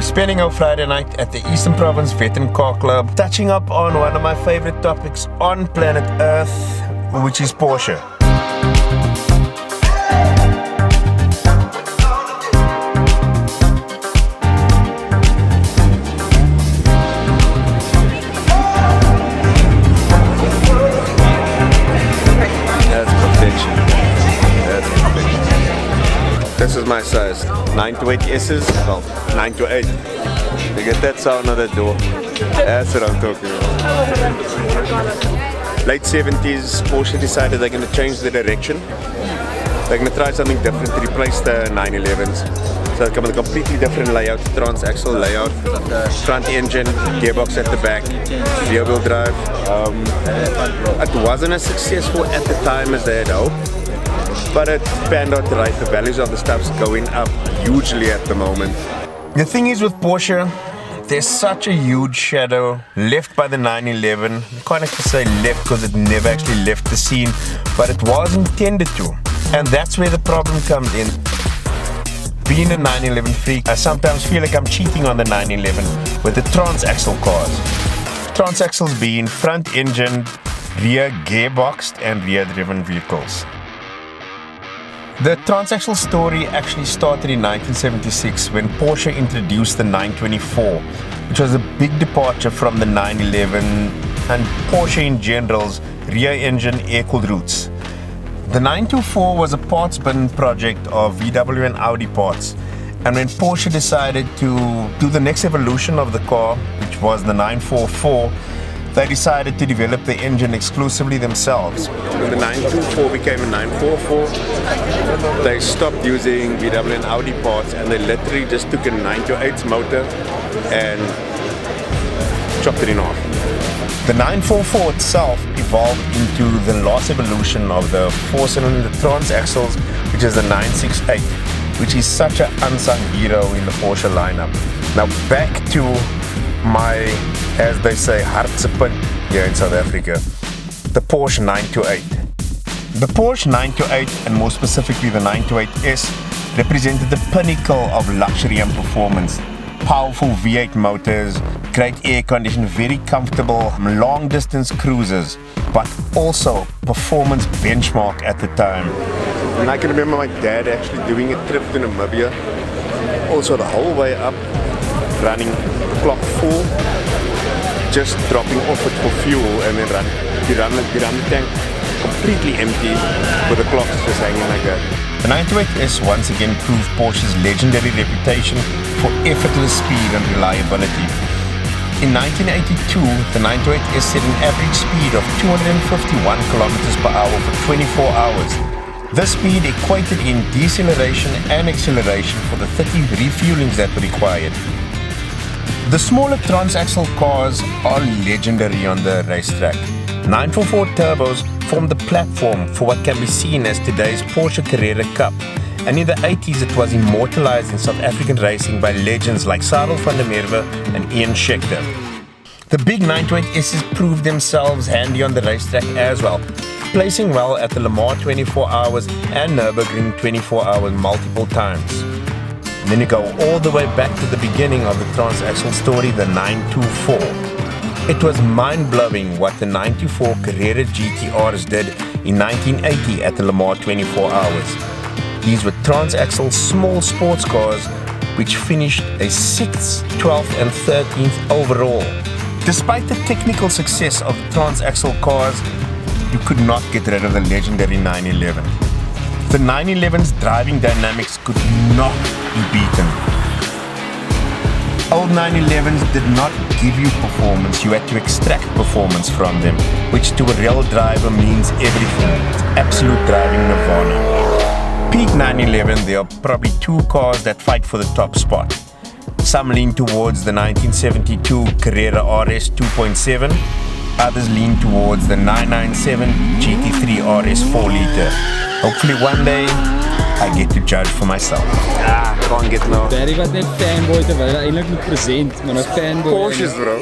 spending our Friday night at the Eastern Province Veteran Car Club, touching up on one of my favorite topics on planet Earth, which is Porsche. This is my size, 9 to 8 S's, well, 9 to 8. You get that sound on the door. That's what I'm talking about. Late 70s, Porsche decided they're going to change the direction. They're going to try something different to replace the 911s. So they come with a completely different layout, transaxle layout, front engine, gearbox at the back, rear wheel drive. It wasn't as successful at the time as they had hoped, but it panned out right. The values of the stuff's going up hugely at the moment. The thing is with Porsche, there's such a huge shadow left by the 911. You can't actually say left because it never actually left the scene, but it was intended to. And that's where the problem comes in. Being a 911 freak, I sometimes feel like I'm cheating on the 911 with the transaxle cars. Transaxles being front engine, rear gearboxed and rear driven vehicles. The transaxle story actually started in 1976 when Porsche introduced the 924, which was a big departure from the 911 and Porsche in general's rear engine air-cooled roots. The 924 was a parts bin project of VW and Audi parts, and when Porsche decided to do the next evolution of the car, which was the 944, they decided to develop the engine exclusively themselves. When the 924 became a 944, they stopped using VW and Audi parts and they literally just took a 928 motor and chopped it in half. The 944 itself evolved into the last evolution of the four-cylinder transaxles, which is the 968, which is such an unsung hero in the Porsche lineup. Now back to my, as they say, hartsepunt here in South Africa, the Porsche 928. The Porsche 928, and more specifically the 928S, represented the pinnacle of luxury and performance. Powerful V8 motors, great air conditioning, very comfortable long distance cruisers, but also performance benchmark at the time. And I can remember my dad actually doing a trip to Namibia, also the whole way up, running clock full, just dropping off it for fuel and then run the tank completely empty with the clocks just hanging like that. The 928S once again proved Porsche's legendary reputation for effortless speed and reliability. In 1982, the 928S set an average speed of 251 kilometers per hour for 24 hours. This speed equated in deceleration and acceleration for the 30 refuelings that were required. The smaller transaxle cars are legendary on the racetrack. 944 turbos formed the platform for what can be seen as today's Porsche Carrera Cup, and in the 80s it was immortalized in South African racing by legends like Cyril van der Merwe and Ian Schechter. The big 928S's proved themselves handy on the racetrack as well, placing well at the Le Mans 24 hours and Nürburgring 24 hours multiple times. And then you go all the way back to the beginning of the transaxle story, the 924. It was mind-blowing what the 924 Carrera GTRs did in 1980 at the Le Mans 24 hours. These were transaxle small sports cars which finished a 6th, 12th and 13th overall. Despite the technical success of the transaxle cars, you could not get rid of the legendary 911. The 911's driving dynamics could not be beaten. Old 911s did not give you performance, you had to extract performance from them, which to a real driver means everything. It's absolute driving nirvana. Peak 911, there are probably two cars that fight for the top spot. Some lean towards the 1972 Carrera RS 2.7, others lean towards the 997 GT3 RS 4-liter. Hopefully one day I get to judge for myself. Can't get no. Barry wat net fanboy terwyl hy eintlik moet present, maar 'n fanboy. Porsches bro.